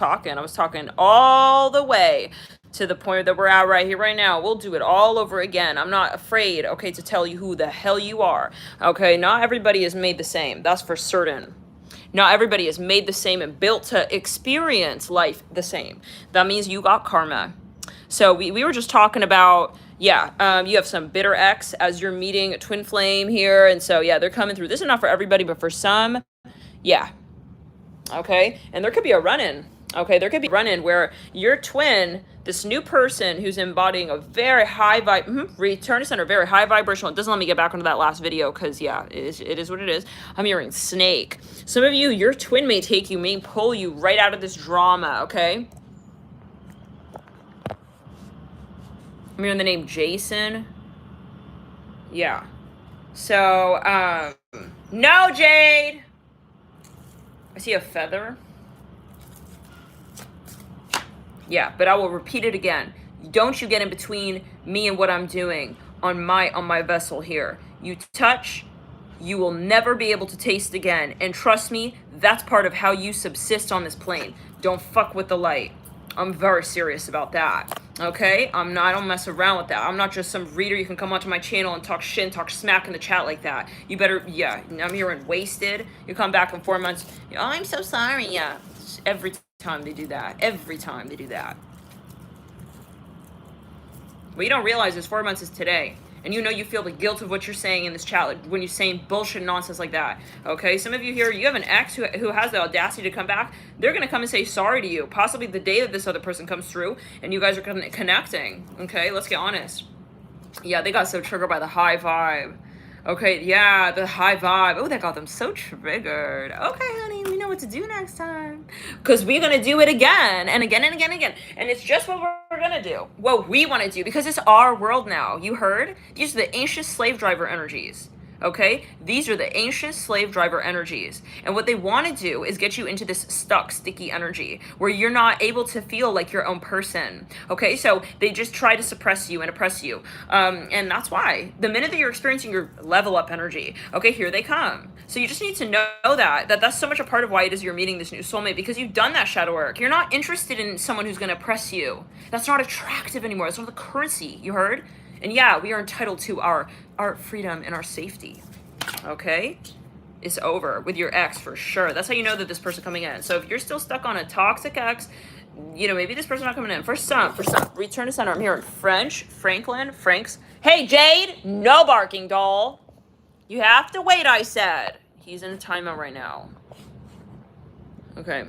talking. I was talking all the way to the point that we're at right here, right now. We'll do it all over again. I'm not afraid, okay, to tell you who the hell you are. Okay, not everybody is made the same. That's for certain. Not everybody is made the same and built to experience life the same. That means you got karma. So we were just talking about, yeah, you have some bitter ex as you're meeting a twin flame here. And so, yeah, they're coming through. This is not for everybody, but for some, yeah. Okay. And there could be a run-in. Okay. There could be a run-in where your twin, this new person who's embodying a very high return to center, very high vibrational. It doesn't let me get back onto that last video because, yeah, it is what it is. I'm hearing snake. Some of you, your twin may take you, may pull you right out of this drama. Okay. I'm hearing the name Jason. Yeah. So, no, Jade. I see a feather. Yeah, but I will repeat it again. Don't you get in between me and what I'm doing on my vessel here. You touch, you will never be able to taste again. And trust me, that's part of how you subsist on this plane. Don't fuck with the light. I'm very serious about that. Okay? I don't mess around with that. I'm not just some reader. You can come onto my channel and talk shit and talk smack in the chat like that. You better, yeah, I'm hearing wasted. You come back in 4 months. Oh, I'm so sorry. Yeah. Every time they do that. Every time they do that. What you don't realize is 4 months is today. And you know you feel the guilt of what you're saying in this chat, like when you're saying bullshit nonsense like that. Okay, some of you here, you have an ex who has the audacity to come back. They're going to come and say sorry to you, possibly the day that this other person comes through, and you guys are connecting. Okay, let's get honest. Yeah, they got so triggered by the high vibe. Okay, yeah, the high vibe. Oh, that got them so triggered. Okay, honey, we know what to do next time. Because we're going to do it again and again and again and again. And it's just what we're going to do. What we want to do. Because it's our world now. You heard? These are the ancient slave driver energies. Okay? These are the ancient slave driver energies. And what they want to do is get you into this stuck, sticky energy where you're not able to feel like your own person. Okay? So they just try to suppress you and oppress you. And that's why. The minute that you're experiencing your level up energy, okay, here they come. So you just need to know that's so much a part of why it is you're meeting this new soulmate, because you've done that shadow work. You're not interested in someone who's going to oppress you. That's not attractive anymore. That's not the currency. You heard? And yeah, we are entitled to our freedom and our safety. Okay? It's over with your ex for sure. That's how you know that this person coming in. So if you're still stuck on a toxic ex, you know, maybe this person not coming in. For some, return to center. I'm hearing Franks. Hey, Jade, no barking, doll. You have to wait, I said. He's in a timeout right now. Okay.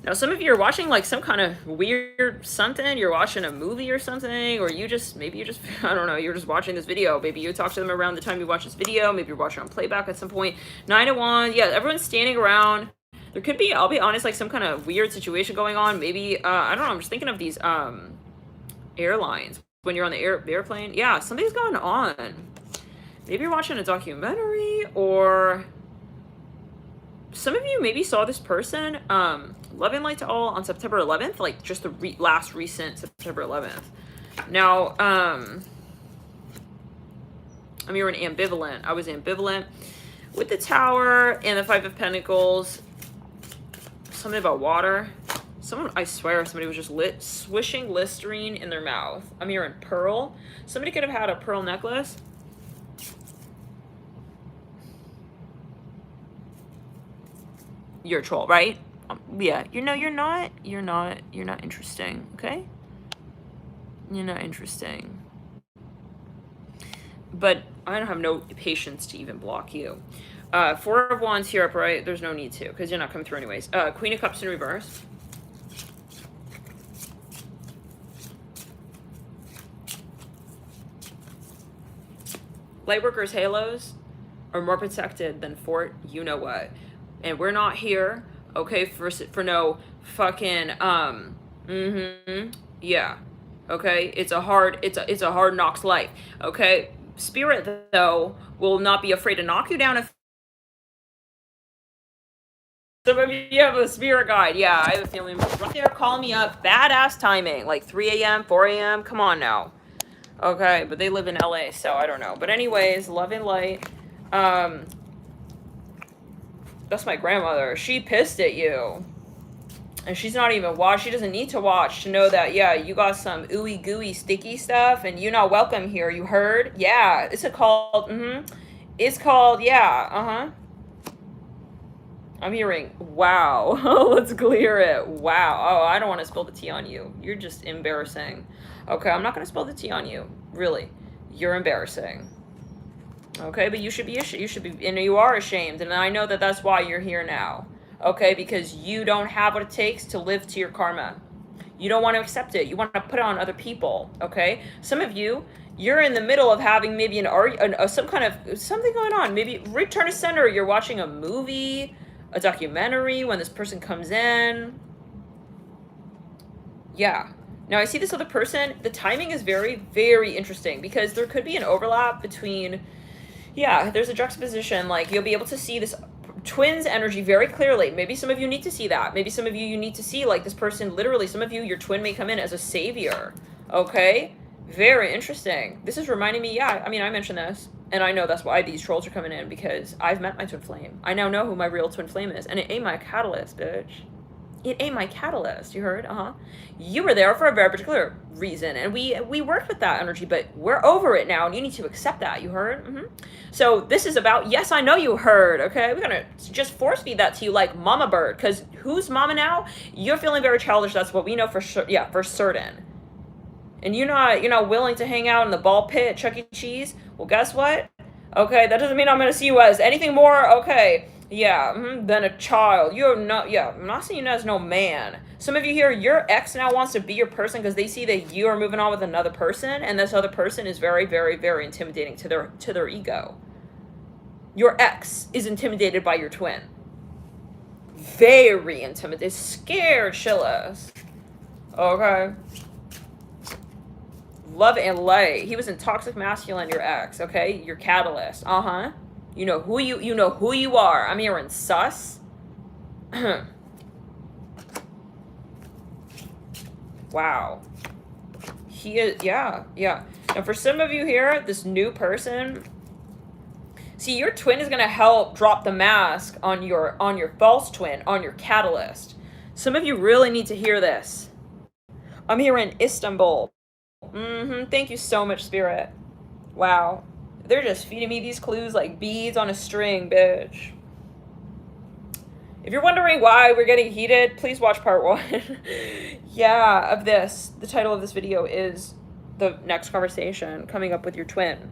Now, some of you are watching like some kind of weird something. You're watching a movie or something, or maybe you just, I don't know, you're just watching this video. Maybe you talk to them around the time you watch this video. Maybe you're watching on playback at some point. 9 to 1. Yeah, everyone's standing around. There could be, I'll be honest, like some kind of weird situation going on. Maybe, I don't know, I'm just thinking of these airlines. When you're on the airplane. Yeah, something's going on. Maybe you're watching a documentary, or some of you maybe saw this person, love and light to all on September 11th, like just the last recent September 11th. Now, I'm hearing ambivalent. I was ambivalent with the Tower and the Five of Pentacles. Something about water. I swear, somebody was just swishing Listerine in their mouth. I'm hearing pearl. Somebody could have had a pearl necklace. You're a troll, right? Yeah, you're not interesting, okay? You're not interesting. But I don't have no patience to even block you. 4 of Wands here upright, there's no need to, because you're not coming through anyways. Queen of Cups in reverse. Lightworkers' halos are more protected than Fort you-know-what. And we're not here, okay, for no fucking, yeah, okay? It's a hard knocks life, okay? Spirit, though, will not be afraid to knock you down if some of you have a spirit guide. Yeah, I have a feeling right there, call me up, badass timing, like 3 a.m., 4 a.m., come on now. Okay, but they live in LA, so I don't know. But anyways, love and light. That's my grandmother. She pissed at you. And she's not even watched. She doesn't need to watch to know that, yeah, you got some ooey gooey sticky stuff and you're not welcome here. You heard? Yeah. It's called, It's called, yeah, I'm hearing, wow. Let's clear it. Wow. Oh, I don't want to spill the tea on you. You're just embarrassing. Okay, I'm not going to spill the tea on you. Really. You're embarrassing. Okay, but you should be, and you are ashamed. And I know that that's why you're here now. Okay, because you don't have what it takes to live to your karma. You don't want to accept it. You want to put it on other people. Okay, some of you, you're in the middle of having maybe some kind of something going on. Maybe return to sender. You're watching a movie, a documentary when this person comes in. Yeah. Now I see this other person. The timing is very, very interesting because there could be an overlap between, yeah, there's a juxtaposition. Like you'll be able to see this twins energy very clearly. Maybe some of you need to see that. Maybe some of you need to see like this person, literally some of you, your twin may come in as a savior. Okay, very interesting. This is reminding me, yeah, I mean, I mentioned this and I know that's why these trolls are coming in, because I've met my twin flame. I now know who my real twin flame is, and it ain't my catalyst, bitch. It ain't my catalyst. You heard? You were there for a very particular reason, and we worked with that energy, but we're over it now, and you need to accept that. You heard? So this is about, yes, I know you heard. Okay, we're gonna just force feed that to you like Mama Bird, because who's Mama now? You're feeling very childish. That's what we know for sure. Yeah, for certain. And you're not willing to hang out in the ball pit at Chuck E. Cheese. Well, guess what? Okay, that doesn't mean I'm gonna see you as anything more. Okay. Yeah, than a child. You're not, yeah, I'm not seeing you as no man. Some of you here, your ex now wants to be your person because they see that you are moving on with another person, and this other person is very, very, very intimidating to their ego. Your ex is intimidated by your twin. Very intimidated, scared shitless. Okay. Love and light. He was in toxic masculine, your ex, okay? Your catalyst. You know who you are. I'm hearing sus. Wow. He is, yeah. And for some of you here, this new person, see, your twin is gonna help drop the mask on your false twin, on your catalyst. Some of you really need to hear this. I'm hearing Istanbul. Thank you so much, Spirit. Wow. They're just feeding me these clues like beads on a string, bitch. If you're wondering why we're getting heated, please watch part 1. Yeah, of this. The title of this video is the next conversation, coming up with your twin.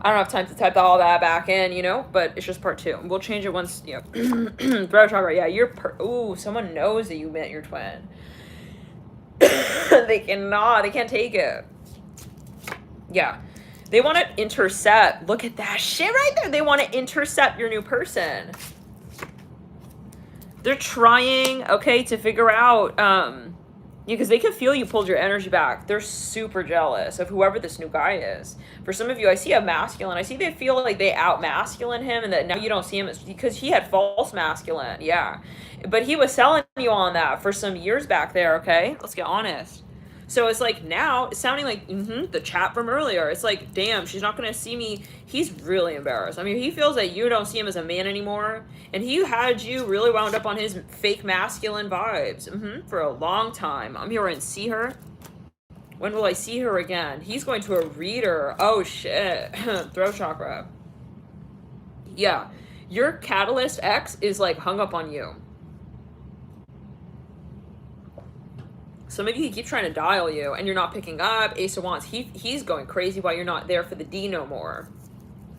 I don't have time to type all that back in, but it's just part 2. We'll change it once, throat chakra, yeah, ooh, someone knows that you met your twin. They can't take it. Yeah. They want to intercept. Look at that shit right there. They want to intercept your new person. They're trying, okay, to figure out, because they can feel you pulled your energy back. They're super jealous of whoever this new guy is. For some of you, I see a masculine. I see they feel like they out-masculine him, and that now you don't see him as, because he had false masculine, yeah. But he was selling you on that for some years back there, okay? Let's get honest. So it's like now, it's sounding like, the chat from earlier. It's like, damn, she's not going to see me. He's really embarrassed. I mean, he feels that you don't see him as a man anymore. And he had you really wound up on his fake masculine vibes for a long time. I'm here and see her. When will I see her again? He's going to a reader. Oh, shit. Throat chakra. Yeah. Your catalyst X is like hung up on you. Some of you, he keeps trying to dial you, and you're not picking up. Ace of Wands, he's going crazy while you're not there for the D no more.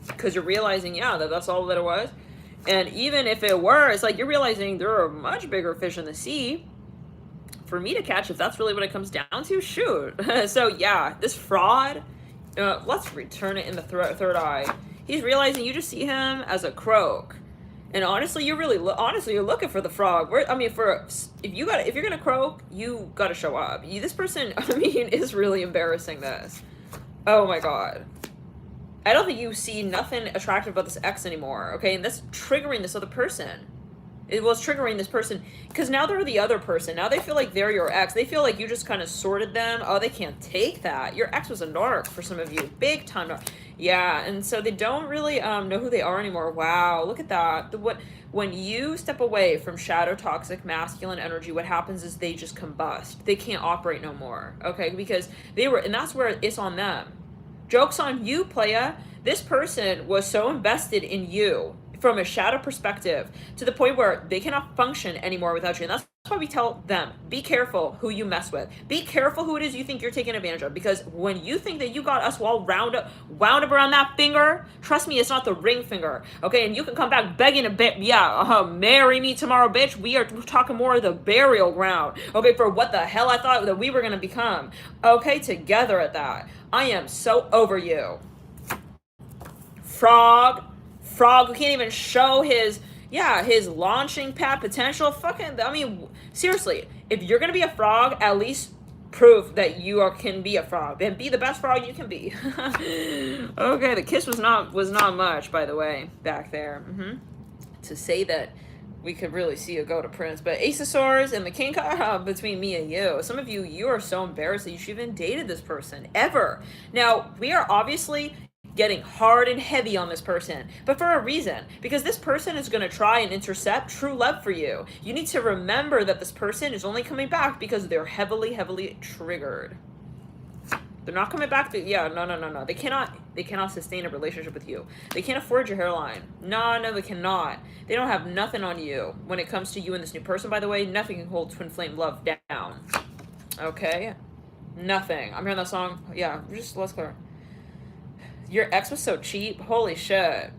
Because you're realizing, yeah, that's all that it was. And even if it were, it's like you're realizing there are much bigger fish in the sea for me to catch, if that's really what it comes down to. Shoot. So, yeah, this fraud, let's return it in the third eye. He's realizing you just see him as a croak. And honestly, you're really you're looking for the frog. If you're gonna croak, you gotta show up. This person, I mean, is really embarrassing this. Oh my god. I don't think you see nothing attractive about this ex anymore. Okay, and that's triggering this other person. It was triggering this person because now they're the other person. Now they feel like they're your ex. They feel like you just kind of sorted them. Oh, they can't take that. Your ex was a narc for some of you, big time narc. Yeah, and so they don't really know who they are anymore. Wow, look at that. When you step away from shadow toxic masculine energy, what happens is they just combust. They can't operate no more. Okay, because they were, and that's where it's on them. Joke's on you, playa. This person was so invested in you from a shadow perspective to the point where they cannot function anymore without you. And that's why we tell them, be careful who you mess with. Be careful who it is you think you're taking advantage of. Because when you think that you got us all wound up around that finger, trust me, it's not the ring finger. Okay, and you can come back begging a bit, marry me tomorrow, bitch. We're talking more of the burial ground. Okay, for what the hell I thought that we were going to become. Okay, together at that. I am so over you. Frog who can't even show his launching pad potential. Fucking, I mean, seriously, if you're gonna be a frog, at least prove that you can be a frog. Then be the best frog you can be. Okay, the kiss was not much, by the way, back there. To say that we could really see a go to Prince, but Ace of Swords and the King card between me and you. Some of you are so embarrassed that you should even dated this person ever. Now, we are obviously getting hard and heavy on this person, but for a reason, because this person is going to try and intercept true love for you. You need to remember that this person is only coming back because they're heavily triggered. They're not coming back to, no. They cannot sustain a relationship with you. They can't afford your hairline. No, they cannot. They don't have nothing on you. When it comes to you and this new person, by the way, nothing can hold twin flame love down. Okay? Nothing. I'm hearing that song. Yeah, just let's clear. Your ex was so cheap. Holy shit.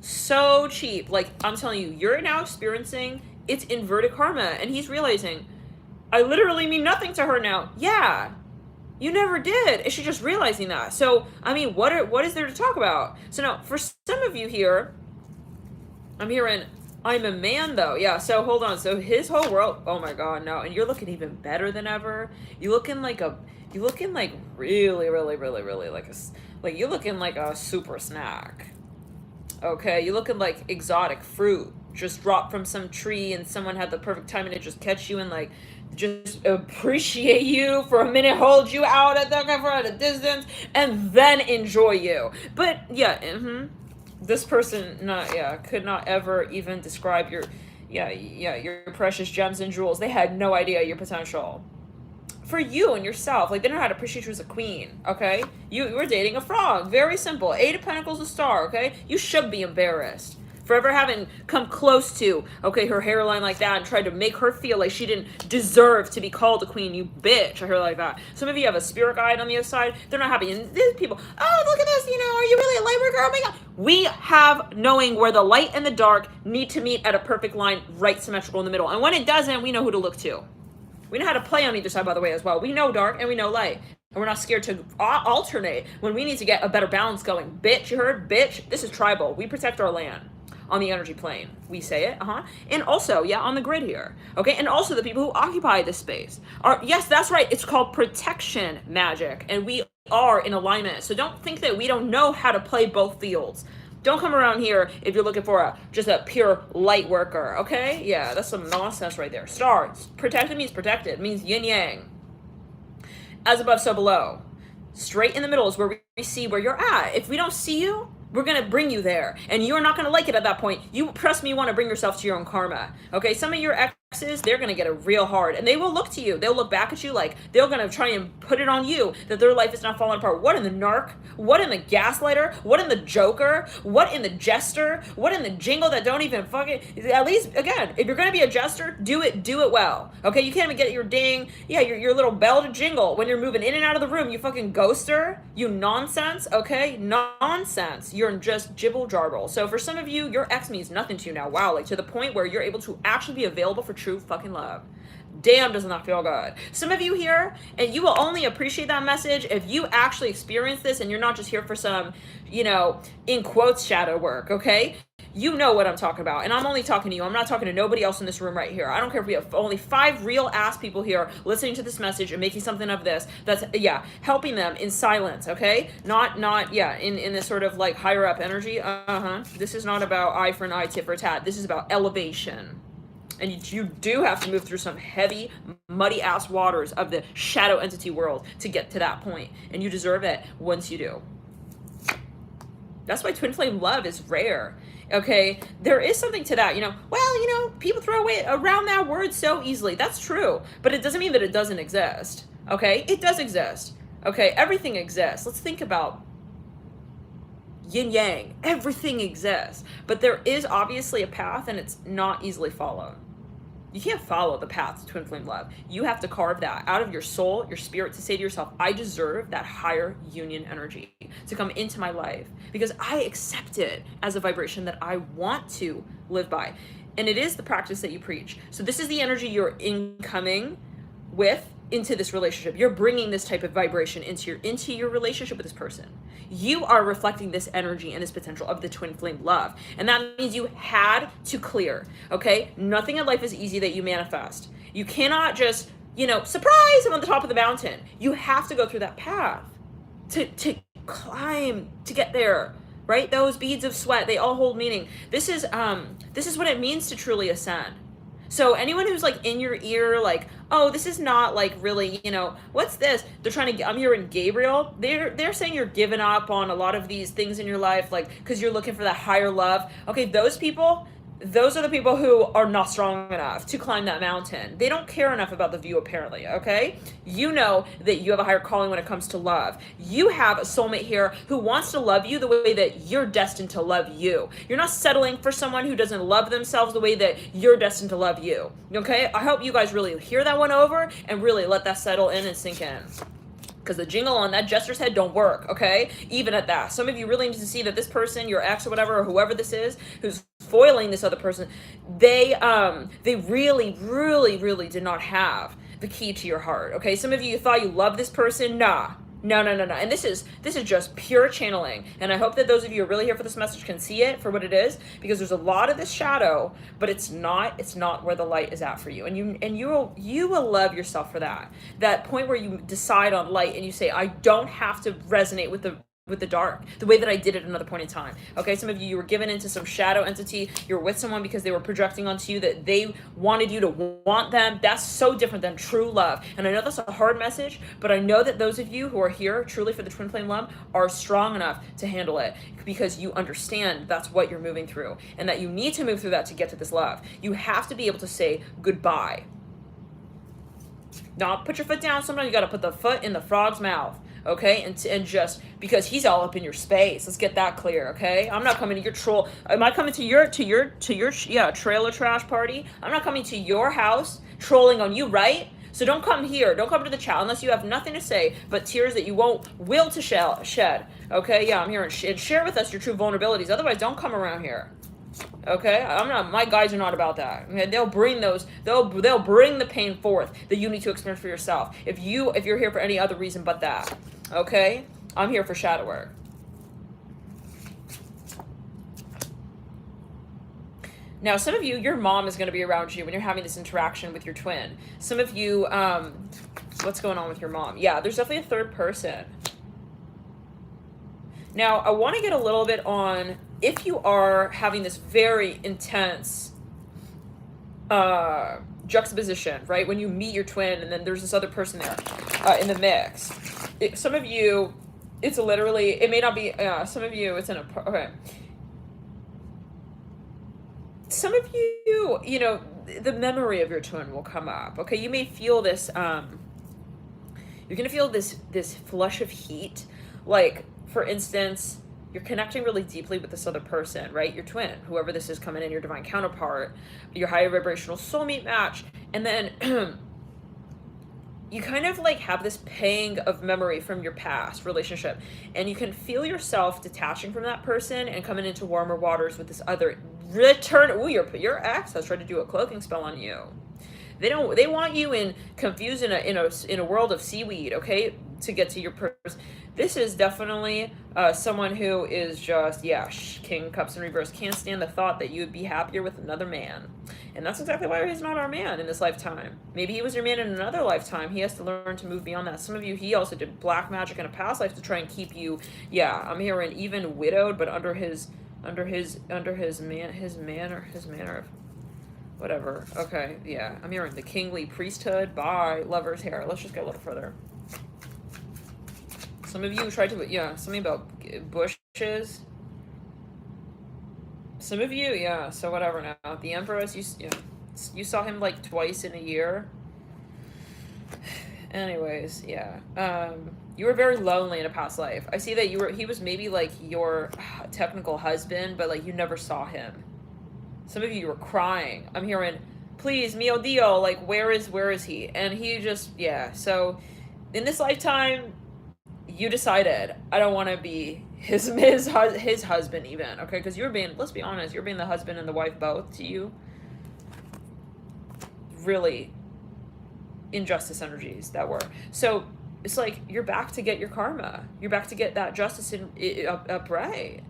So cheap. Like, I'm telling you, you're now experiencing it's inverted karma. And he's realizing, I literally mean nothing to her now. Yeah. You never did. Is she just realizing that? So, I mean, what is there to talk about? So now, for some of you here, I'm hearing, I'm a man though. Yeah, so hold on. So his whole world, oh my God, no. And you're looking even better than ever. You're looking like really like you're looking like a super snack. Okay, you're looking like exotic fruit just dropped from some tree and someone had the perfect timing to just catch you and like just appreciate you for a minute, hold you out at a distance, and then enjoy you. But yeah, this person could not ever even describe your precious gems and jewels. They had no idea your potential. For you and yourself, like they don't know how to appreciate you as a queen, okay? You were dating a frog, very simple. 8 of Pentacles, a star, okay? You should be embarrassed for ever having come close to, okay, her hairline like that and tried to make her feel like she didn't deserve to be called a queen, you bitch. I heard like that. Some of you have a spirit guide on the other side. They're not happy. And these people, oh, look at this, are you really a light worker? Oh my God. We have knowing where the light and the dark need to meet at a perfect line, right symmetrical in the middle. And when it doesn't, we know who to look to. We know how to play on either side, by the way, as well. We know dark and we know light. And we're not scared to alternate when we need to get a better balance going. Bitch, you heard? Bitch, this is tribal. We protect our land on the energy plane. We say it, And also, on the grid here. Okay, and also the people who occupy this space. Yes, that's right. It's called protection magic. And we are in alignment. So don't think that we don't know how to play both fields. Don't come around here if you're looking for just a pure light worker, okay? Yeah, that's some nonsense right there. Stars. Protected means protected. Means yin-yang. As above, so below. Straight in the middle is where we see where you're at. If we don't see you, we're going to bring you there. And you're not going to like it at that point. You, trust me, want to bring yourself to your own karma. Okay? Some of your exes, they're going to get it real hard. And they will look to you. They'll look back at you like they're going to try and put it on you that their life is not falling apart. What in the narc? What in the gaslighter? What in the joker? What in the jester? What in the jingle that don't even fucking... At least, again, if you're going to be a jester, do it well. Okay? You can't even get your ding... your little bell to jingle when you're moving in and out of the room. You fucking ghoster. You nonsense. Okay? Nonsense. You're just jibble jarble. So for some of you, your ex means nothing to you now. Wow, like to the point where you're able to actually be available for true fucking love. Damn, does not feel good. Some of you here, and you will only appreciate that message if you actually experience this and you're not just here for some, in quotes, shadow work, okay? You know what I'm talking about. And I'm only talking to you. I'm not talking to nobody else in this room right here. I don't care if we have only 5 real ass people here listening to this message and making something of this. That's, helping them in silence, okay? Not in this sort of like higher up energy. This is not about eye for an eye, tit for a tat. This is about elevation. And you do have to move through some heavy, muddy ass waters of the shadow entity world to get to that point. And you deserve it once you do. That's why twin flame love is rare. Okay, there is something to that, people throw away around that word so easily. That's true, but it doesn't mean that it doesn't exist. Okay, it does exist. Okay, everything exists. Let's think about yin yang. Everything exists, but there is obviously a path, and it's not easily followed. You can't follow the path to twin flame love. You have to carve that out of your soul, your spirit, to say to yourself, I deserve that higher union energy to come into my life because I accept it as a vibration that I want to live by. And it is the practice that you preach. So this is the energy you're incoming with into this relationship. You're bringing this type of vibration into your relationship with this person. You are reflecting this energy and this potential of the twin flame love. And that means you had to clear, okay? Nothing in life is easy that you manifest. You cannot just, surprise, I'm on the top of the mountain. You have to go through that path to climb, to get there, right? Those beads of sweat, they all hold meaning. This is what it means to truly ascend. So anyone who's like in your ear, like, oh, this is not like really, what's this? They're trying to, I'm hearing Gabriel. They're saying you're giving up on a lot of these things in your life, like, because you're looking for that higher love. Okay, those are the people who are not strong enough to climb that mountain. They don't care enough about the view, apparently, okay? You know that you have a higher calling when it comes to love. You have a soulmate here who wants to love you the way that you're destined to love you. You're not settling for someone who doesn't love themselves the way that you're destined to love you, okay? I hope you guys really hear that one over and really let that settle in and sink in. Because the jingle on that jester's head don't work, okay? Even at that. Some of you really need to see that this person, your ex or whatever, or whoever this is, who's foiling this other person, they really, really, really did not have the key to your heart, okay? Some of you thought you loved this person. Nah. No. And this is just pure channeling. And I hope that those of you who are really here for this message can see it for what it is, because there's a lot of this shadow, but it's not where the light is at for you. And you will love yourself for that. That point where you decide on light and you say, I don't have to resonate with the dark the way that I did at another point in time. Okay, some of you were given into some shadow entity. You're with someone because they were projecting onto you that they wanted you to want them. That's so different than true love. And I know that's a hard message, but I know that those of you who are here truly for the twin flame love are strong enough to handle it, because you understand that's what you're moving through, and that you need to move through that to get to this love. You have to be able to say goodbye. Not put your foot down. Sometimes you got to put the foot in the frog's mouth. Okay, and just because he's all up in your space, let's get that clear. Okay, I'm not coming to your troll. Am I coming to your trailer trash party? I'm not coming to your house trolling on you, right? So don't come here. Don't come to the chat unless you have nothing to say but tears that you won't will to shed. Okay, yeah, I'm here, and share with us your true vulnerabilities. Otherwise, don't come around here. Okay, I'm not. My guys are not about that. Okay? They'll bring the pain forth that you need to experience for yourself. If you're here for any other reason but that. Okay, I'm here for shadow work. Now, some of you, your mom is going to be around you when you're having this interaction with your twin. Some of you, what's going on with your mom? Yeah, there's definitely a third person. Now, I want to get a little bit on if you are having this very intense juxtaposition, right? When you meet your twin and then there's this other person there in the mix. Some of you, it's literally, it may not be, some of you, it's in a, okay. Some of you, the memory of your twin will come up, okay? You may feel this, you're going to feel this flush of heat, like, for instance, you're connecting really deeply with this other person, right? Your twin, whoever this is coming in, your divine counterpart, your higher vibrational soulmate match. And then you kind of like have this pang of memory from your past relationship, and you can feel yourself detaching from that person and coming into warmer waters with this other return. Ooh, your ex has tried to do a cloaking spell on you. They want you confused in a world of seaweed, okay, to get to your person. This is definitely someone who is just, King of Cups in reverse, can't stand the thought that you would be happier with another man. And that's exactly why he's not our man in this lifetime. Maybe he was your man in another lifetime. He has to learn to move beyond that. Some of you, he also did black magic in a past life to try and keep you, I'm hearing even widowed, but under his manner of whatever. Okay, yeah. I'm hearing the kingly priesthood by lovers here. Let's just go a little further. Some of you tried to, something about bushes. Some of you, yeah, so whatever now. The Empress, you saw him like twice in a year. Anyways, yeah. You were very lonely in a past life. I see that he was maybe like your technical husband, but like you never saw him. Some of you were crying. I'm hearing, please, mio dio, like where is he? And he just, yeah. So in this lifetime, you decided, I don't want to be his husband even, okay? Because you're being, let's be honest, you're being the husband and the wife both to you. Really injustice energies that were. So it's like you're back to get your karma. You're back to get that justice upright.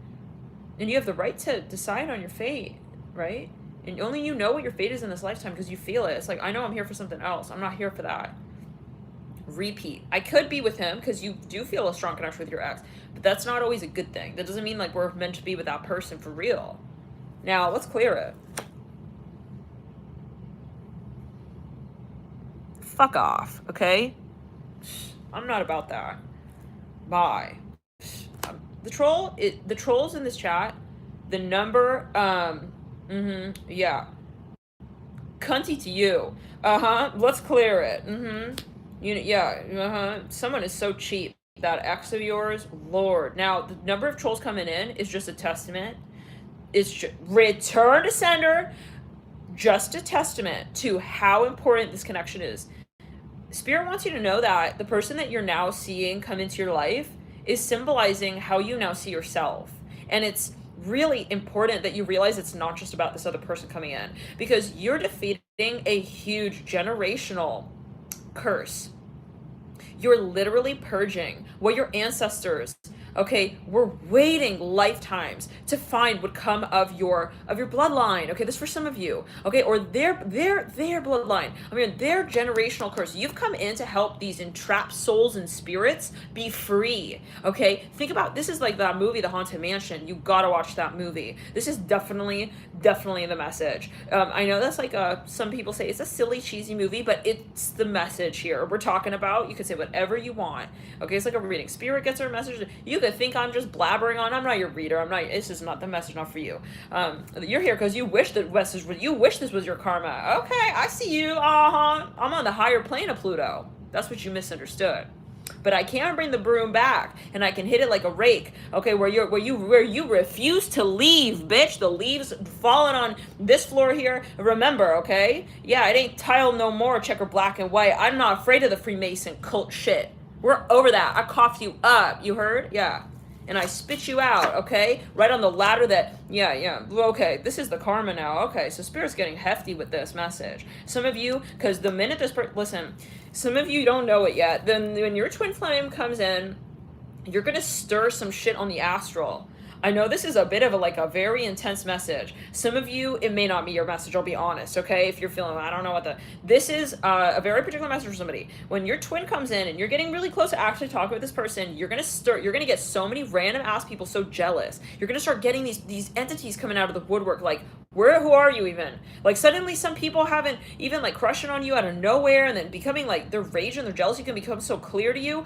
And you have the right to decide on your fate, right? And only you know what your fate is in this lifetime because you feel it. It's like, I know I'm here for something else. I'm not here for that. Repeat. I could be with him because you do feel a strong connection with your ex, but that's not always a good thing. That doesn't mean like we're meant to be with that person for real. Now, let's clear it. Fuck off, okay? I'm not about that. Bye. The trolls in this chat, the number, yeah. Cunty to you. Let's clear it. Someone is so cheap. That ex of yours, Lord. Now, the number of trolls coming in is just a testament. It's return to sender, just a testament to how important this connection is. Spirit wants you to know that the person that you're now seeing come into your life is symbolizing how you now see yourself. And it's really important that you realize it's not just about this other person coming in, because you're defeating a huge generational curse. You're literally purging what your ancestors, okay, were waiting lifetimes to find would come of your bloodline. Okay, this is for some of you, okay, or their bloodline. I mean, their generational curse. You've come in to help these entrapped souls and spirits be free. Okay, think about, this is like that movie, The Haunted Mansion. You gotta watch that movie. This is definitely the message. I know that's like some people say it's a silly, cheesy movie, but it's the message here we're talking about. You can say whatever you want. Okay, it's like a reading. Spirit gets our message. You could think I'm just blabbering on. I'm not your reader. This is not the message, not for you. You're here because you wish this was your karma. Okay, I see you. I'm on the higher plane of Pluto. That's what you misunderstood. But I can bring the broom back, and I can hit it like a rake. Okay, where you refuse to leave, bitch. The leaves falling on this floor here. Remember, okay? Yeah, it ain't tile no more. Checker black and white. I'm not afraid of the Freemason cult shit. We're over that. I coughed you up. You heard? Yeah. And I spit you out, okay? Right on the ladder that, yeah. Okay, this is the karma now. Okay, so Spirit's getting hefty with this message. Some of you, because the minute listen, some of you don't know it yet. Then when your twin flame comes in, you're going to stir some shit on the astral. I know this is a bit of a very intense message. Some of you, it may not be your message, I'll be honest, okay? If you're feeling, I don't know this is a very particular message for somebody. When your twin comes in and you're getting really close to actually talking with this person, you're gonna get so many random ass people so jealous. You're gonna start getting these entities coming out of the woodwork, like, who are you even? Like, suddenly some people haven't even crushing on you out of nowhere, and then becoming their rage and their jealousy can become so clear to you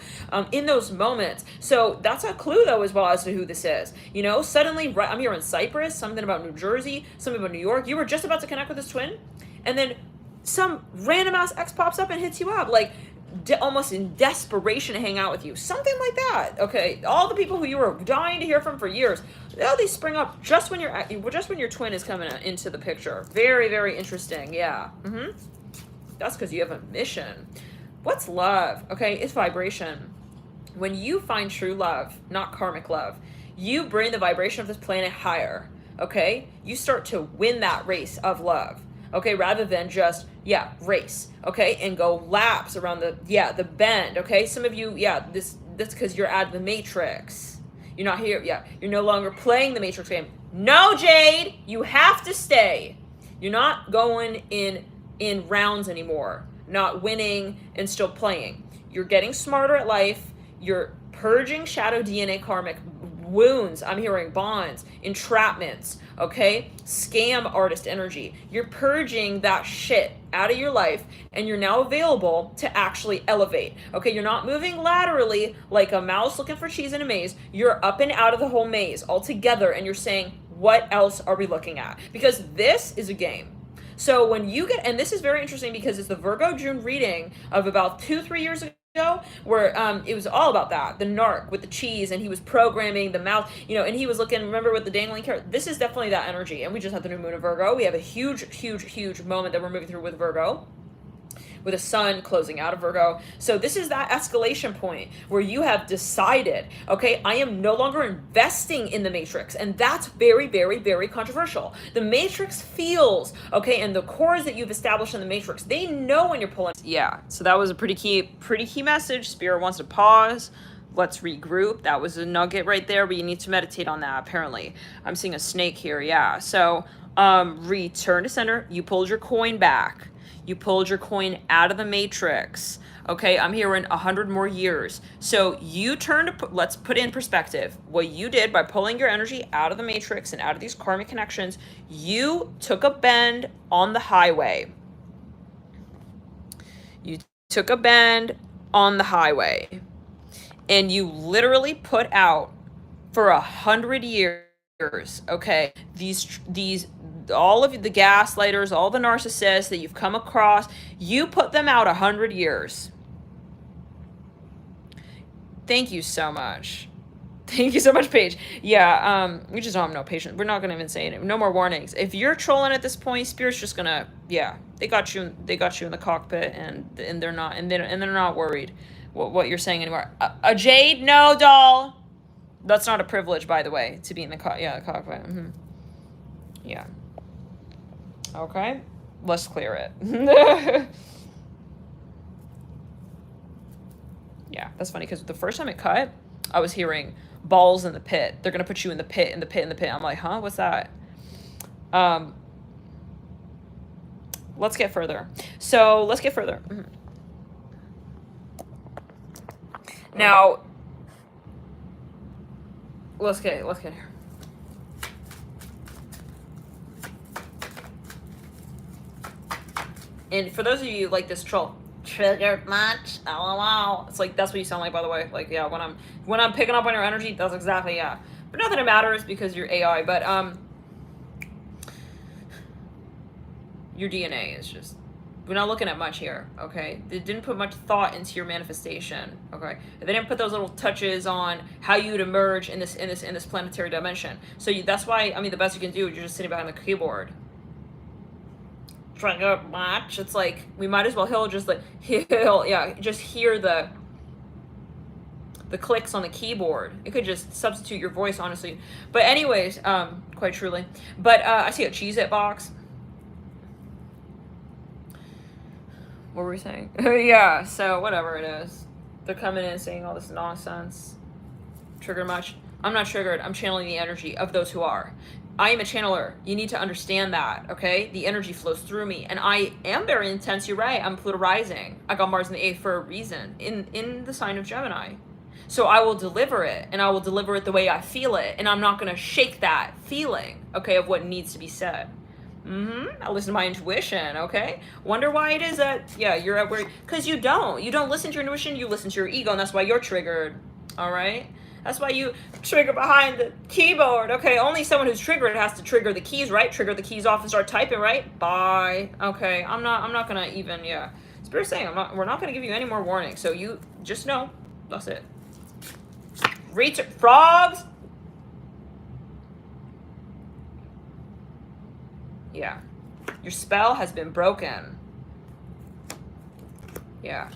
in those moments. So that's a clue though as well as to who this is. You know, suddenly, I'm here in Cyprus, something about New Jersey, something about New York. You were just about to connect with this twin, and then some random ass ex pops up and hits you up, almost in desperation to hang out with you. Something like that. Okay, all the people who you were dying to hear from for years, they spring up just when your twin is coming into the picture. Very, very interesting. Yeah. That's because you have a mission. What's love? Okay, it's vibration. When you find true love, not karmic love, you bring the vibration of this planet higher. Okay, you start to win that race of love. Okay, rather than just, race, okay, and go laps around the bend, okay? Some of you, that's because you're out of the Matrix. You're not here, you're no longer playing the Matrix game. No, Jade, you have to stay. You're not going in rounds anymore, not winning and still playing. You're getting smarter at life. You're purging shadow DNA karmic wounds. I'm hearing bonds, entrapments, okay? Scam artist energy. You're purging that shit out of your life, and you're now available to actually elevate. Okay, you're not moving laterally like a mouse looking for cheese in a maze. You're up and out of the whole maze altogether, and you're saying, what else are we looking at? Because this is a game. So when you get, and this is very interesting because it's the Virgo June reading of about 2-3 years ago, where it was all about that, the narc with the cheese, and he was programming the mouth, and he was looking, remember, with the dangling carrot. This is definitely that energy, and we just had the new moon of Virgo. We have a huge moment that we're moving through with Virgo, with a sun closing out of Virgo. So this is that escalation point where you have decided, okay, I am no longer investing in the matrix. And that's very, very, very controversial. The matrix feels, okay, and the cores that you've established in the matrix, they know when you're pulling. Yeah, so that was a pretty key message. Spirit wants to pause. Let's regroup. That was a nugget right there, but you need to meditate on that, apparently. I'm seeing a snake here, yeah. So return to center. You pulled your coin back. You pulled your coin out of the matrix. Okay, I'm here in 100 more years. So you let's put in perspective. What you did by pulling your energy out of the matrix and out of these karmic connections, you took a bend on the highway. You took a bend on the highway. And you literally put out for 100 years, okay, these all of the gaslighters, all the narcissists that you've come across, you put them out 100 years. Thank you so much. Thank you so much, Paige. Yeah, we just don't have no patience. We're not gonna even say it. No more warnings. If you're trolling at this point, Spirit's just gonna, yeah, they got you in the cockpit, and they're not worried what you're saying anymore. A jade? No, doll. That's not a privilege, by the way, to be in the cockpit. Mm-hmm. Yeah. Okay, let's clear it. Yeah, that's funny because the first time it cut, I was hearing balls in the pit. They're gonna put you in the pit, in the pit, in the pit. I'm like, huh? What's that? Let's get further. So let's get further. Mm-hmm. Now, let's get here. And for those of you like this troll, triggered much? LOL. It's like, that's what you sound like, by the way. Like, yeah, when I'm picking up on your energy, that's exactly, yeah. But not that it matters because you're AI, but your DNA is just, we're not looking at much here, okay? They didn't put much thought into your manifestation, okay? They didn't put those little touches on how you'd emerge in this planetary dimension. So that's why, I mean, the best you can do is you're just sitting behind the keyboard. Trying to match. It's like, we might as well just hear the clicks on the keyboard. It could just substitute your voice, honestly. But anyways, quite truly. But I see a Cheez-It box. What were we saying? Yeah, so whatever it is. They're coming in saying all this nonsense. Triggered much? I'm not triggered. I'm channeling the energy of those who are. I am a channeler. You need to understand that, okay? The energy flows through me. And I am very intense. You're right. I'm Pluto rising. I got Mars in the 8th for a reason. In the sign of Gemini. So I will deliver it. And I will deliver it the way I feel it. And I'm not going to shake that feeling, okay, of what needs to be said. I listen to my intuition, okay? Wonder why it is that, yeah, you're at where... Because you don't listen to your intuition. You listen to your ego. And that's why you're triggered, all right? That's why you trigger behind the keyboard. Okay, only someone who's triggered has to trigger the keys, right? Trigger the keys off and start typing, right? Bye. Okay, I'm not gonna even, yeah. Spirit's saying we're not gonna give you any more warnings. So you just know, that's it. Frogs. Yeah, your spell has been broken. Yeah.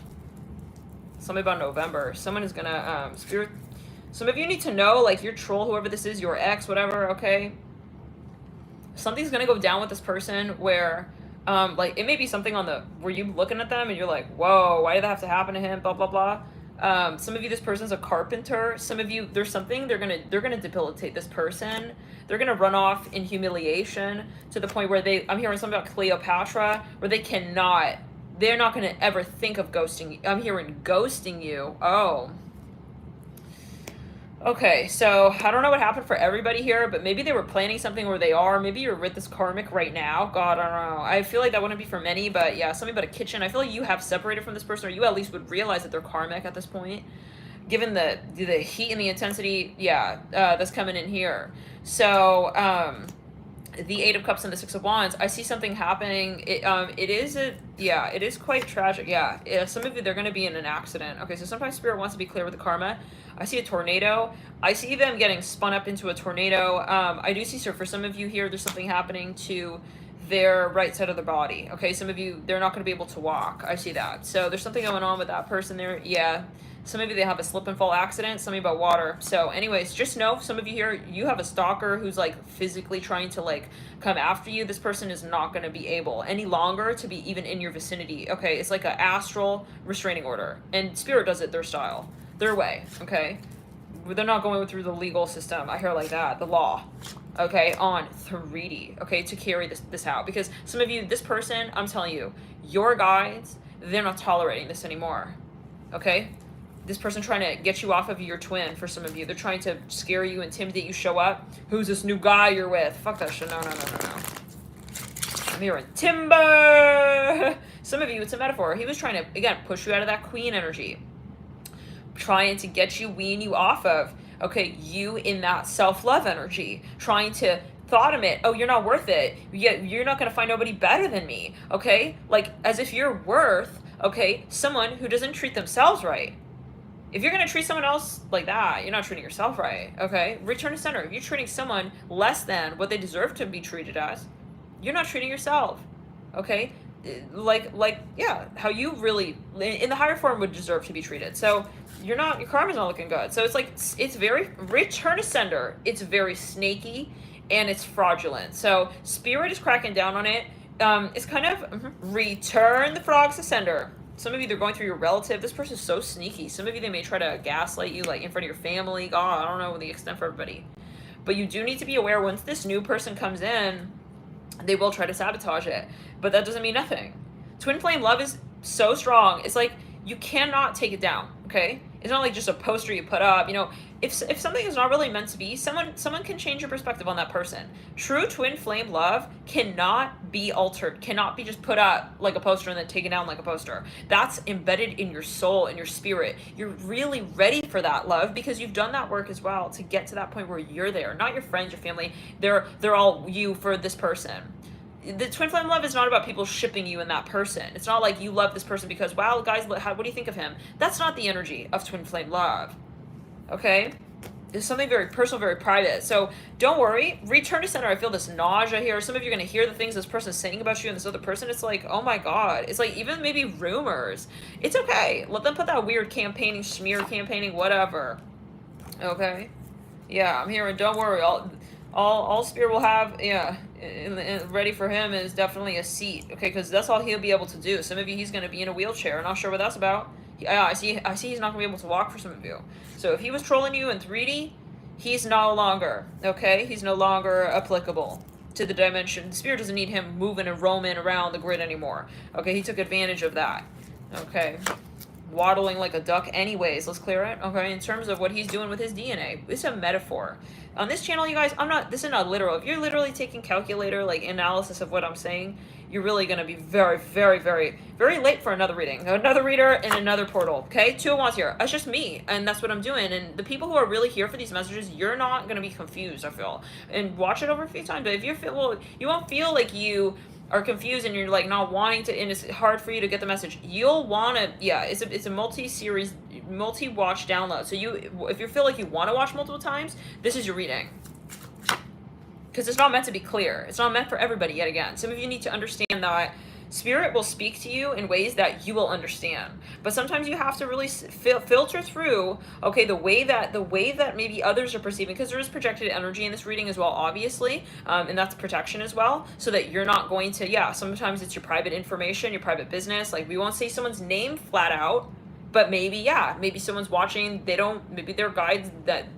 Something about November. Someone is gonna Spirit. Some of you need to know, like, your troll, whoever this is, your ex, whatever, okay? Something's gonna go down with this person where, like, it may be something where you looking at them and you're like, whoa, why did that have to happen to him, blah, blah, blah. Some of you, this person's a carpenter. Some of you, there's something, they're gonna debilitate this person. They're gonna run off in humiliation to the point where I'm hearing something about Cleopatra, where they're not gonna ever think of ghosting you. I'm hearing ghosting you. Oh. Okay, so I don't know what happened for everybody here, but maybe they were planning something where they are. Maybe you're with this karmic right now. God, I don't know. I feel like that wouldn't be for many, but yeah, something about a kitchen. I feel like you have separated from this person, or you at least would realize that they're karmic at this point. given the heat and the intensity, yeah, that's coming in here. So, the Eight of Cups and the Six of Wands, I see something happening. It is quite tragic. Yeah, some of you, they're going to be in an accident. Okay, so sometimes Spirit wants to be clear with the karma. I see a tornado. I see them getting spun up into a tornado. I do see, so for some of you here, there's something happening to their right side of the body. Okay, some of you, they're not going to be able to walk. I see that. So there's something going on with that person there. Yeah. Some of you, they have a slip and fall accident. Some of you about water. So anyways, just know, some of you here, you have a stalker who's like physically trying to like come after you. This person is not going to be able any longer to be even in your vicinity. Okay, it's like an astral restraining order. And Spirit does it their style, their way. Okay, they're not going through the legal system. I hear like that, the law. Okay, on 3D. Okay, to carry this out. Because some of you, this person, I'm telling you, your guides, they're not tolerating this anymore. Okay? This person trying to get you off of your twin. For some of you, they're trying to scare you, intimidate you, show up. Who's this new guy you're with? Fuck that shit. No. I'm hearing timber. Some of you, it's a metaphor. He was trying to, again, push you out of that queen energy, trying to get you, wean you off of, okay, you in that self-love energy, trying to thought emit, oh, you're not worth it, you're not going to find nobody better than me. Okay, like as if you're worth, okay, someone who doesn't treat themselves right. If you're going to treat someone else like that, you're not treating yourself right. Okay, return to center. If you're treating someone less than what they deserve to be treated as, you're not treating yourself. Okay, like yeah, how you really in the higher form would deserve to be treated. So your karma's not looking good. So it's like, it's very, return to sender, it's very snaky and it's fraudulent. So Spirit is cracking down on it. It's kind of return the frogs to sender. Some of you, they're going through your relative. This person's so sneaky. Some of you, they may try to gaslight you, like in front of your family. God, I don't know the extent for everybody, but you do need to be aware, once this new person comes in, they will try to sabotage it. But that doesn't mean nothing. Twin flame love is so strong. It's like, you cannot take it down. Okay, it's not like just a poster you put up. You know, if something is not really meant to be, someone can change your perspective on that person. True twin flame love cannot be altered, cannot be just put up like a poster and then taken down like a poster. That's embedded in your soul, in your spirit. You're really ready for that love because you've done that work as well to get to that point where you're there. Not your friends, your family. They're all you for this person. The twin flame love is not about people shipping you and that person. It's not like you love this person because, wow, guys, what do you think of him? That's not the energy of twin flame love. Okay? It's something very personal, very private. So don't worry. Return to center. I feel this nausea here. Some of you are going to hear the things this person is saying about you and this other person. It's like, oh my God. It's like even maybe rumors. It's okay. Let them put that weird campaigning, smear campaigning, whatever. Okay? Yeah, I'm hearing, don't worry. All Spirit will have, yeah, ready for him is definitely a seat, okay, because that's all he'll be able to do. Some of you, he's going to be in a wheelchair. Not sure what that's about. I see he's not going to be able to walk for some of you. So if he was trolling you in 3D, he's no longer, okay, he's no longer applicable to the dimension. The Spirit doesn't need him moving and roaming around the grid anymore. Okay, he took advantage of that. Okay. Waddling like a duck anyways. Let's clear it. Okay, in terms of what he's doing with his DNA. It's a metaphor. On this channel, you guys, this is not literal. If you're literally taking calculator, like, analysis of what I'm saying, you're really going to be very, very, very, very late for another reading. Another reader and another portal, okay? 2 of Wands here. That's just me, and that's what I'm doing. And the people who are really here for these messages, you're not going to be confused, I feel. And watch it over a few times. But if you feel, well, you won't feel like you are confused and you're like not wanting to, and it's hard for you to get the message. You'll want to, yeah, it's a multi-series, multi-watch download. So if you feel like you want to watch multiple times, this is your reading. Because it's not meant to be clear. It's not meant for everybody yet again. Some of you need to understand that Spirit will speak to you in ways that you will understand. But sometimes you have to really filter through, okay, the way that maybe others are perceiving, because there is projected energy in this reading as well, obviously, and that's protection as well, so that you're not going to, yeah, sometimes it's your private information, your private business. Like, we won't say someone's name flat out, but maybe, yeah, maybe someone's watching, maybe their guides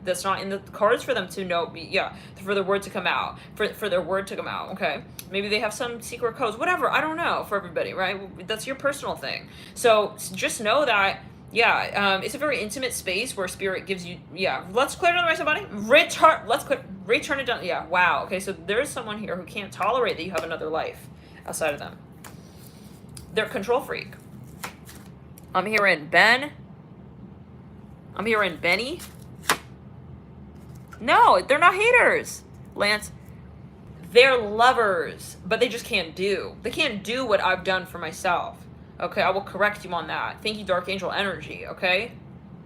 that's not in the cards for them to know, yeah, for their word to come out, for their word to come out, okay? Maybe they have some secret codes, whatever, I don't know, for everybody, right? That's your personal thing. So just know that, yeah, it's a very intimate space where Spirit gives you, yeah, let's clear it on the right side, buddy. Return it down, yeah, wow, okay, so there's someone here who can't tolerate that you have another life outside of them. They're a control freak. I'm hearing Ben. I'm hearing Benny. No, they're not haters, Lance. They're lovers, but they just can't do. They can't do what I've done for myself. Okay, I will correct you on that. Thank you, Dark Angel Energy, okay?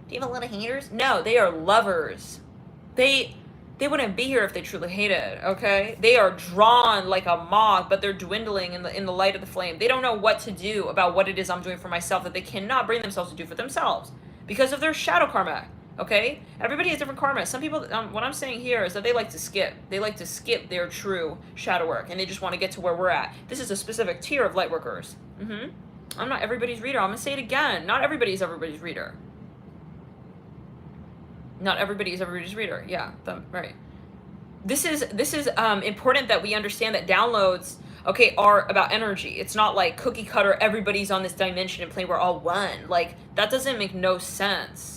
Do you have a lot of haters? No, they are lovers. They wouldn't be here if they truly hated, okay? They are drawn like a moth, but they're dwindling in the light of the flame. They don't know what to do about what it is I'm doing for myself that they cannot bring themselves to do for themselves because of their shadow karma. Okay? Everybody has different karma. Some people, what I'm saying here is that they like to skip. They like to skip their true shadow work, and they just want to get to where we're at. This is a specific tier of light workers. I'm not everybody's reader. I'm going to say it again. Not everybody's everybody's reader. Not everybody is everybody's reader. Yeah, right. This is important that we understand that downloads, okay, are about energy. It's not like cookie cutter, everybody's on this dimension and plane, we're all one. Like, that doesn't make no sense.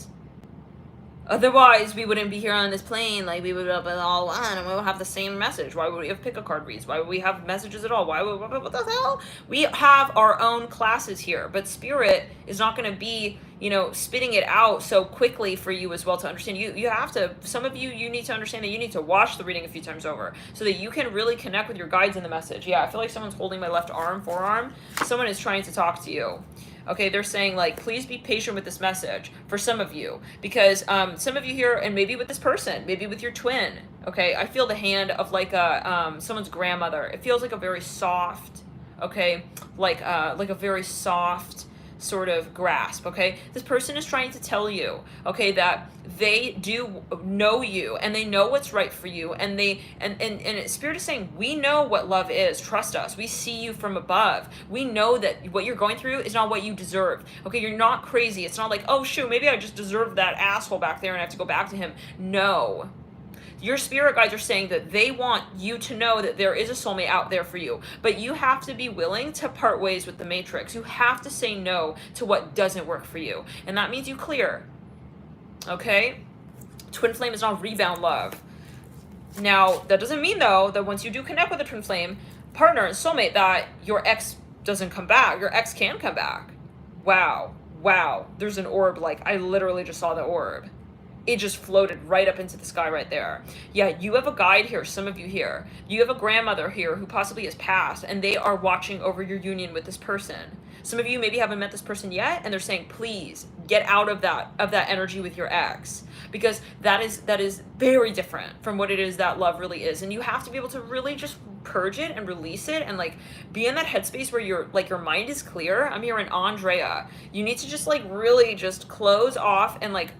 Otherwise, we wouldn't be here on this plane. Like, we would have been all one, and we would have the same message. Why would we have pick-a-card reads? Why would we have messages at all? What the hell? We have our own classes here, but Spirit is not going to be, spitting it out so quickly for you as well to understand. You have to, some of you need to understand that you need to watch the reading a few times over so that you can really connect with your guides in the message. Yeah, I feel like someone's holding my left forearm. Someone is trying to talk to you. Okay, they're saying, like, please be patient with this message for some of you, because some of you here, and maybe with this person, maybe with your twin, okay, I feel the hand of, like, someone's grandmother. It feels like a very soft, okay, like a very soft sort of grasp, okay? This person is trying to tell you, okay, that they do know you, and they know what's right for you, and Spirit is saying, we know what love is, trust us, we see you from above, we know that what you're going through is not what you deserve, okay? You're not crazy. It's not like, oh shoot, maybe I just deserve that asshole back there and I have to go back to him. No. Your spirit guides are saying that they want you to know that there is a soulmate out there for you, but you have to be willing to part ways with the matrix. You have to say no to what doesn't work for you, and that means you clear. Okay? Twin flame is not rebound love. Now, that doesn't mean, though, that once you do connect with a twin flame partner and soulmate, that your ex doesn't come back. Your ex can come back. Wow. There's an orb. Like, I literally just saw the orb. It just floated right up into the sky right there. Yeah, you have a guide here, some of you here. You have a grandmother here who possibly has passed, and they are watching over your union with this person. Some of you maybe haven't met this person yet, and they're saying, please, get out of that energy with your ex. Because that is very different from what it is that love really is. And you have to be able to really just purge it and release it and, like, be in that headspace where your mind is clear. I'm hearing Andrea. You need to just, like, really just close off and, like,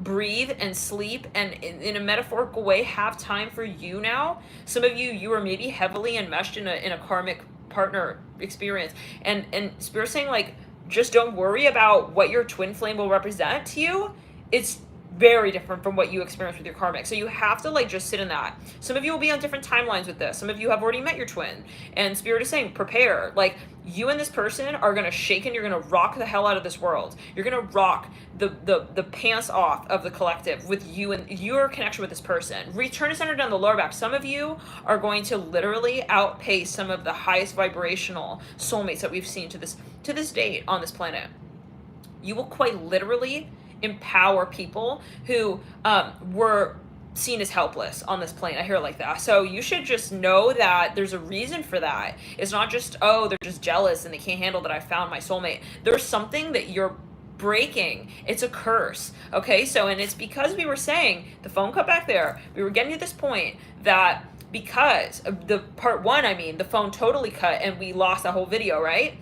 breathe and sleep, and in a metaphorical way have time for you now. Some of you are maybe heavily enmeshed in a karmic partner experience, and Spirit's saying, like, just don't worry about what your twin flame will represent to you. It's very different from what you experience with your karmic. So you have to, like, just sit in that. Some of you will be on different timelines with this. Some of you have already met your twin, and Spirit is saying, prepare. Like, you and this person are going to shake, and you're going to rock the hell out of this world. You're going to rock the pants off of the collective with you and your connection with this person. Return to center down the lower back. Some of you are going to literally outpace some of the highest vibrational soulmates that we've seen to this date on this planet. You will quite literally empower people who were seen as helpless on this plane. I hear it like that. So you should just know that there's a reason for that. It's not just, oh, they're just jealous and they can't handle that I found my soulmate. There's something that you're breaking. It's a curse. Okay, so, and it's because we were saying, the phone cut back there, we were getting to this point that because of the part one, the phone totally cut and we lost that whole video, right?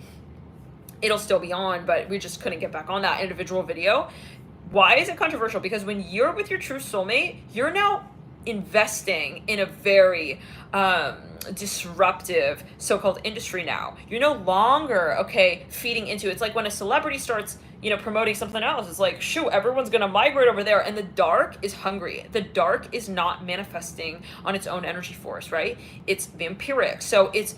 It'll still be on, but we just couldn't get back on that individual video. Why is it controversial? Because when you're with your true soulmate, you're now investing in a very disruptive so-called industry now. You're no longer, okay, feeding into it. It's like when a celebrity starts, promoting something else. It's like, shoot, everyone's going to migrate over there. And the dark is hungry. The dark is not manifesting on its own energy force, right? It's vampiric. So it's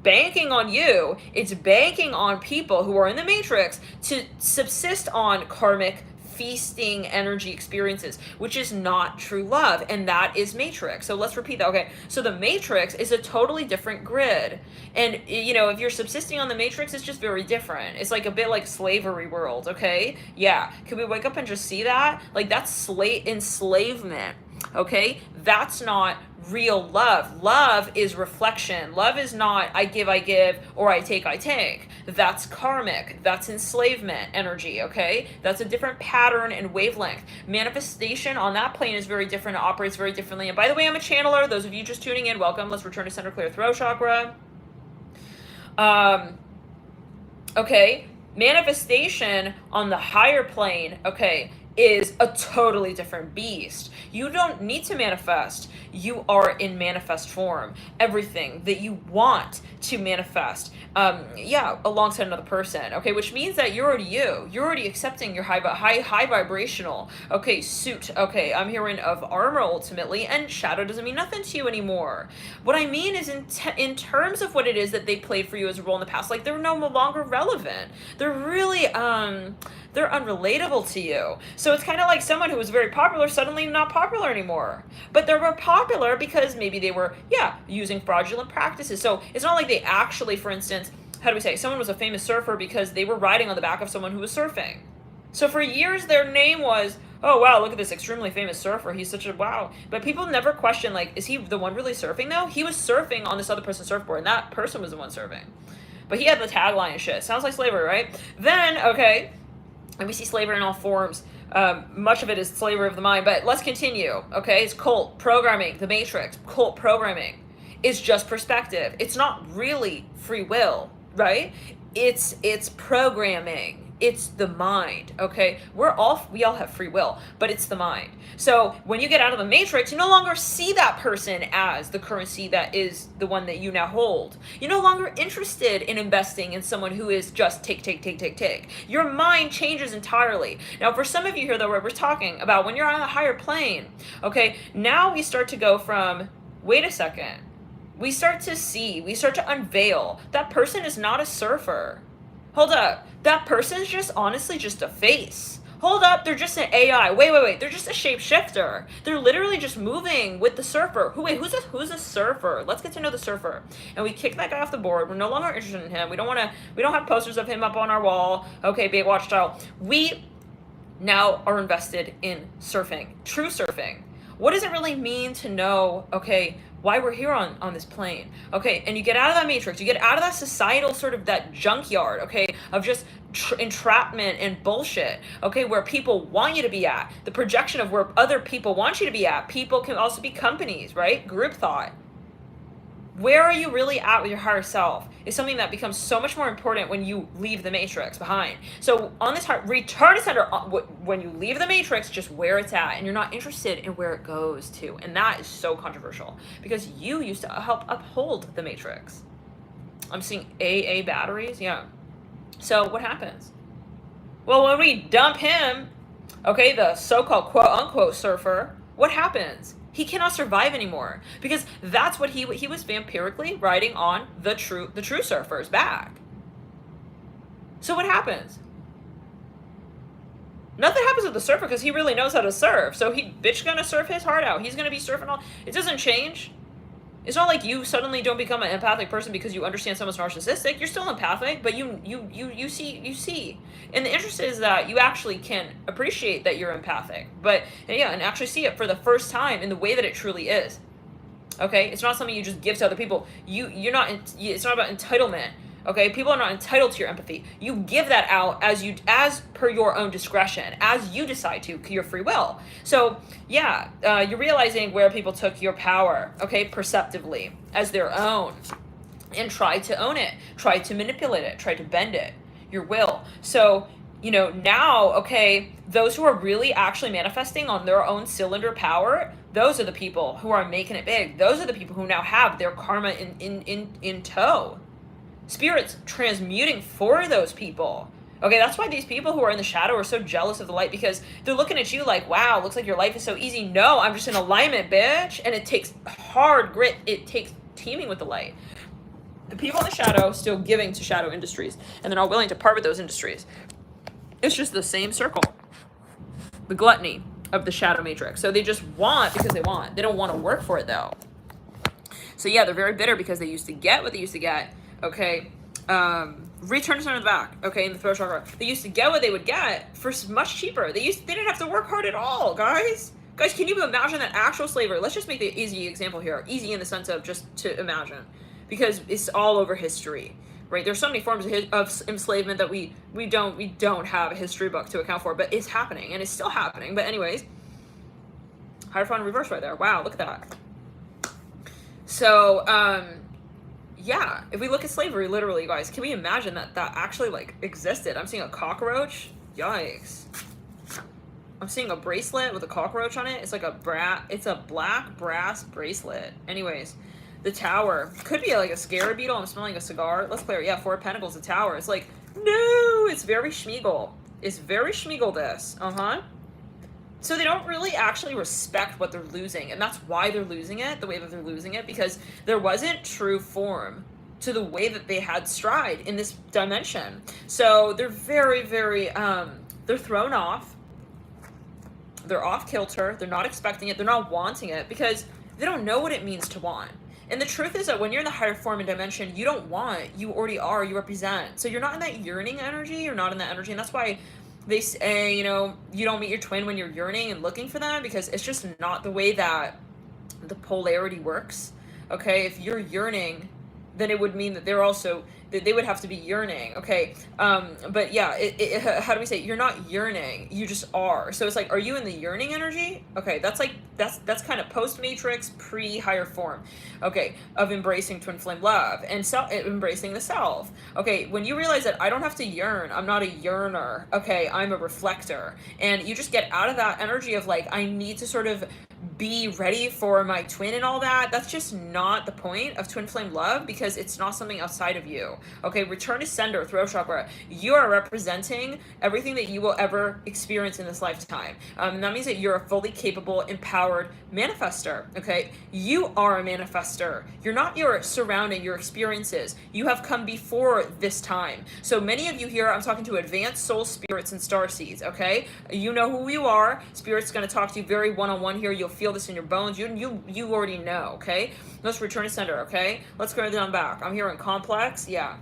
banking on you. It's banking on people who are in the matrix to subsist on karmic feasting energy experiences, which is not true love, and that is Matrix. So let's repeat that. Okay, so the Matrix is a totally different grid, and you know, if you're subsisting on the Matrix, it's just very different. It's like a bit like slavery world. Okay, yeah, can we wake up and just see that? Like, that's enslavement. Okay, that's not real love. Love is reflection. Love is not I give, or I take. That's karmic. That's enslavement energy, okay? That's a different pattern and wavelength. Manifestation on that plane is very different. It operates very differently. And by the way, I'm a channeler. Those of you just tuning in, welcome. Let's return to center, clear throat chakra. Okay, manifestation on the higher plane, okay, is a totally different beast. You don't need to manifest. You are in manifest form. Everything that you want to manifest, alongside another person, okay, which means that you're already you. You're already accepting your high vibrational, okay, suit, okay, I'm hearing of armor ultimately, and shadow doesn't mean nothing to you anymore. What I mean is in terms of what it is that they played for you as a role in the past, like, they're no longer relevant. They're really, they're unrelatable to you. So it's kind of like someone who was very popular suddenly not popular anymore. But they were popular because maybe they were, using fraudulent practices. So it's not like they actually, for instance, how do we say, someone was a famous surfer because they were riding on the back of someone who was surfing. So for years their name was, oh wow, look at this extremely famous surfer, he's such a wow. But people never question, like, is he the one really surfing though? He was surfing on this other person's surfboard, and that person was the one surfing. But he had the tagline and shit. Sounds like slavery, right? Then, okay, and we see slavery in all forms. Much of it is slavery of the mind, but let's continue, okay? It's cult programming, the Matrix, cult programming. It's just perspective. It's not really free will, right? It's programming. It's the mind, okay? We all have free will, but it's the mind. So when you get out of the Matrix, you no longer see that person as the currency that is the one that you now hold. You're no longer interested in investing in someone who is just take. Your mind changes entirely. Now, for some of you here, though, we're talking about when you're on a higher plane, okay? Now we start to go from, wait a second. We start to unveil. That person is not a surfer. Hold up. That person's just honestly just a face. Hold up, they're just an AI. Wait. They're just a shapeshifter. They're literally just moving with the surfer. Who's a surfer? Let's get to know the surfer. And we kick that guy off the board. We're no longer interested in him. We don't have posters of him up on our wall. Okay, Baywatch style. We now are invested in surfing. True surfing. What does it really mean to know, okay, why we're here on this plane, okay? And you get out of that Matrix, you get out of that societal sort of that junkyard, okay, of just entrapment and bullshit, okay, where people want you to be at, the projection of where other people want you to be at. People can also be companies, right? Group thought. Where are you really at with your higher self is something that becomes so much more important when you leave the Matrix behind. So on this return to center, when you leave the Matrix, just where it's at, and you're not interested in where it goes to. And that is so controversial because you used to help uphold the Matrix. I'm seeing AA batteries, yeah. So what happens? Well, when we dump him, okay, the so-called quote-unquote surfer, what happens? He cannot survive anymore because that's what he was vampirically riding on the true surfer's back. So what happens? Nothing happens with the surfer because he really knows how to surf. So bitch gonna surf his heart out. He's gonna be surfing all. It doesn't change. It's not like you suddenly don't become an empathic person because you understand someone's narcissistic. You're still empathic, but you see. And the interest is that you actually can appreciate that you're empathic, and actually see it for the first time in the way that it truly is. Okay, it's not something you just give to other people. You're not. It's not about entitlement. Okay, people are not entitled to your empathy. You give that out as per your own discretion, as you decide to, your free will. So you're realizing where people took your power, okay, perceptively as their own, and tried to own it, tried to manipulate it, tried to bend it, your will. So now, okay, those who are really actually manifesting on their own cylinder power, those are the people who are making it big. Those are the people who now have their karma in tow. Spirit's transmuting for those people. Okay, that's why these people who are in the shadow are so jealous of the light, because they're looking at you like, wow, looks like your life is so easy. No, I'm just in alignment, bitch. And it takes hard grit. It takes teaming with the light. The people in the shadow still giving to shadow industries, and they're not willing to part with those industries. It's just the same circle. the gluttony of the shadow matrix. So they just want because they want. They don't want to work for it though. So yeah, they're very bitter because they used to get what they used to get. Okay. Return to center of the back. Okay, in the throat chakra. They used to get what they would get for much cheaper. They didn't have to work hard at all, guys. Guys, can you imagine that actual slavery? Let's just make the easy example here. Easy in the sense of just to imagine. Because it's all over history. Right? There's so many forms of enslavement that we don't have a history book to account for, but it's happening and it's still happening. But anyways, Hierophant reverse right there. Wow, look at that. So, yeah, if we look at slavery, literally, guys, can we imagine that actually like existed? I'm seeing a cockroach. Yikes. I'm seeing a bracelet with a cockroach on it. It's like it's a black brass bracelet. Anyways, the tower could be like a scarab beetle. I'm smelling a cigar. Let's clear it. Yeah, 4 of Pentacles, the tower. It's like, no, it's very Schmiegel. It's very Schmiegel this. So they don't really actually respect what they're losing. And that's why they're losing it, the way that they're losing it, because there wasn't true form to the way that they had stride in this dimension. So they're very, very, they're thrown off. They're off kilter. They're not expecting it. They're not wanting it because they don't know what it means to want. And the truth is that when you're in the higher form and dimension, you don't want, you already are, you represent. So you're not in that yearning energy. You're not in that energy. And that's why they say, you know, you don't meet your twin when you're yearning and looking for them, because it's just not the way that the polarity works. Okay, if you're yearning, then it would mean that they're also, that they would have to be yearning. Okay, but yeah, how do we say it? You're not yearning, you just are. So it's like, are you in the yearning energy? Okay, that's like, that's kind of post-matrix, pre-higher form, okay, of embracing twin flame love and embracing the self. Okay, when you realize that I don't have to yearn, I'm not a yearner, okay, I'm a reflector, and you just get out of that energy of like, I need to sort of be ready for my twin and all that. That's just not the point of twin flame love, because it's not something outside of you. Okay, return to sender, throat chakra. You are representing everything that you will ever experience in this lifetime. That means that you're a fully capable, empowered manifester. Okay, you are a manifester. You're not your surrounding, your experiences. You have come before this time. So many of you here, I'm talking to advanced soul spirits and star seeds. Okay, you know who you are. Spirit's going to talk to you very one-on-one here. You'll feel this in your bones. You already know. Okay, let's return to sender. Okay, let's go down back. I'm hearing complex. Yeah,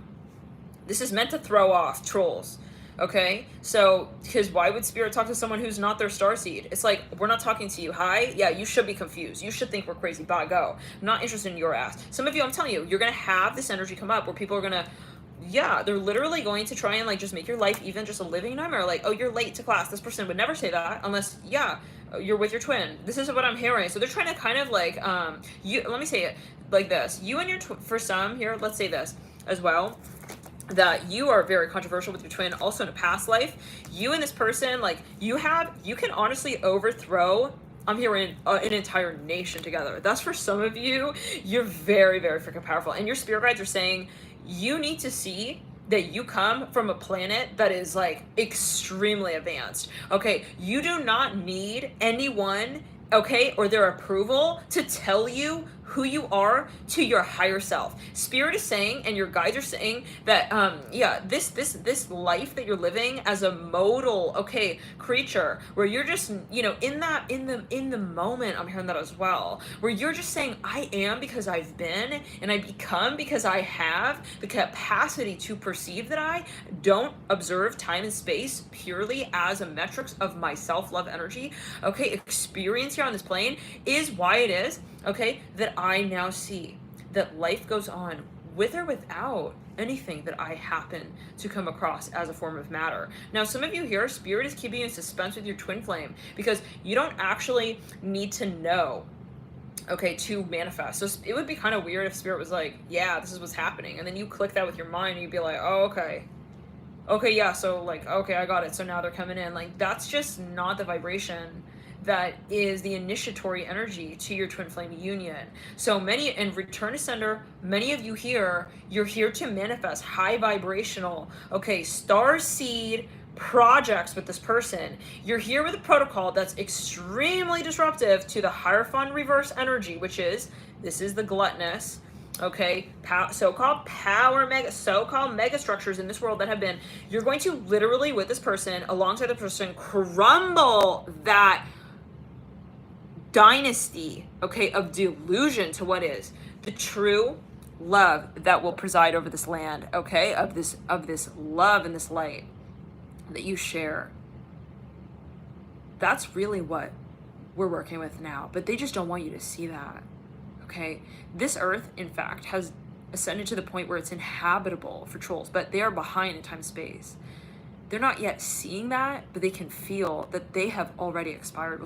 this is meant to throw off trolls. Okay, so because why would spirit talk to someone who's not their starseed? It's like, we're not talking to you. Hi, yeah, you should be confused. You should think we're crazy. Bye, go. I'm not interested in your ass. Some of you, I'm telling you, you're gonna have this energy come up where people are gonna, yeah, they're literally going to try and like just make your life even just a living nightmare. Like, oh, you're late to class. This person would never say that unless, yeah, you're with your twin. This is what I'm hearing. So they're trying to kind of like, let me say it like this. You and your for some here, let's say this as well, that you are very controversial with your twin. Also in a past life, you and this person, like you can honestly overthrow, I'm hearing an entire nation together. That's for some of you. You're very, very freaking powerful. And your spirit guides are saying you need to see that you come from a planet that is like extremely advanced. Okay, you do not need anyone, okay, or their approval to tell you who you are to your higher self. Spirit is saying, and your guides are saying that, yeah, this life that you're living as a modal, okay, creature, where you're just, you know, in the moment, I'm hearing that as well, where you're just saying, I am because I've been, and I become because I have the capacity to perceive that I don't observe time and space purely as a metrics of my self-love energy. Okay, experience here on this plane is why it is, okay, that I now see that life goes on with or without anything that I happen to come across as a form of matter. Now, some of you here, spirit is keeping you in suspense with your twin flame because you don't actually need to know, okay, to manifest. So it would be kind of weird if spirit was like, yeah, this is what's happening. And then you click that with your mind and you'd be like, oh, okay, yeah, so like, okay, I got it. So now they're coming in. Like, that's just not the vibration that is the initiatory energy to your twin flame union. So many, and return to sender, many of you here, you're here to manifest high vibrational, okay, star seed projects with this person. You're here with a protocol that's extremely disruptive to the Hierophant reverse energy, which is, this is the gluttonous, okay, so-called so-called mega structures in this world that have been, you're going to literally, with this person, alongside the person, crumble that dynasty, okay, of delusion to what is the true love that will preside over this land, okay, of this love and this light that you share. That's really what we're working with now, but they just don't want you to see that. Okay, this earth, in fact, has ascended to the point where it's inhabitable for trolls, but they are behind in time and space. They're not yet seeing that, but they can feel that they have already expired.